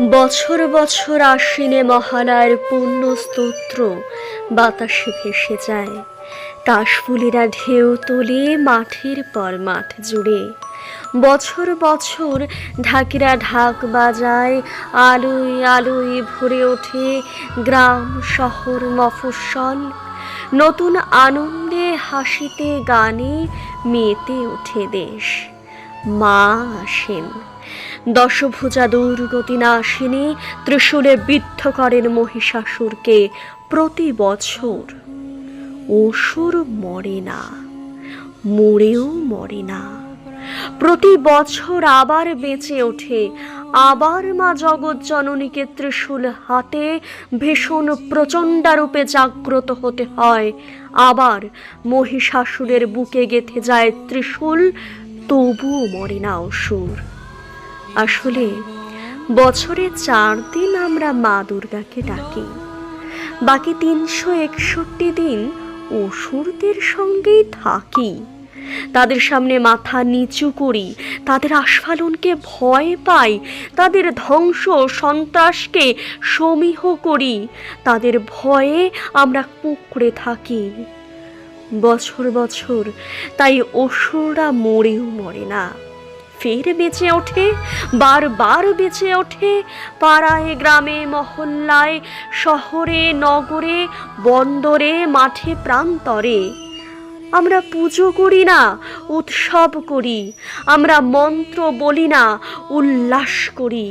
বছর বছর আশ্বিনে মহালয়ার পুণ্য স্তোত্র বাতাসে ভেসে যায়। কাশফুলেরা ঢেউ তোলে মাঠের পর মাঠ জুড়ে। বছর বছর ঢাকিরা ঢাক বাজায়, আলোয় আলোয় ভরে ওঠে গ্রাম শহর মফস্বল। নতুন আনন্দে হাসিতে গানে মেতে ওঠে দেশ। মা আসেন, দশভুজা দুর্গতি নাশিনী ত্রিশূলে বিদ্ধ করেন মহিষাসুরকে প্রতি বছর। অসুর মরে না, মরেও মরে না, প্রতি বছর আবার বেঁচে ওঠে। আবার মা জগৎ জননীকে ত্রিশূল হাতে ভীষণ প্রচণ্ডারূপে জাগ্রত হতে হয়। আবার মহিষাসুরের বুকে গেঁথে যায় ত্রিশূল, তবুও মরে না অসুর। আসলে বছরে 4 দিন আমরা মা দুর্গাকে ডাকি, বাকি 361 দিন অসুরদের সঙ্গেই থাকি। তাদের সামনে মাথা নিচু করি, তাদের আস্ফালনকে ভয় পাই, তাদের ধ্বংস সন্ত্রাসকে সমীহ করি, তাদের ভয়ে আমরা কুঁকড়ে থাকি বছর বছর। তাই অসুররা মরেও মরে না, ফের বেঁচে ওঠে, বারবার বেঁচে ওঠে। পাড়ায় গ্রামে মহল্লায়, শহরে নগরে, বন্দরে মাঠে প্রান্তরে। আমরা পুজো করি না, উৎসব করি। আমরা মন্ত্র বলি না, উল্লাস করি।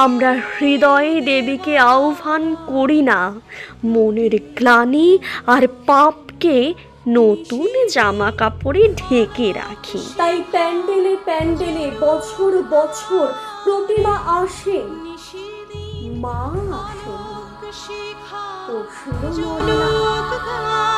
আমরা হৃদয়ে দেবীকে আহ্বান করি না, মনের গ্লানি আর পাপকে নতুন জামা কাপড়ে ঢেকে রাখি। তাই প্যান্ডেলে প্যান্ডেলে বছর বছর প্রতিমা আসেন, মা আসেন, অসুর মরে না।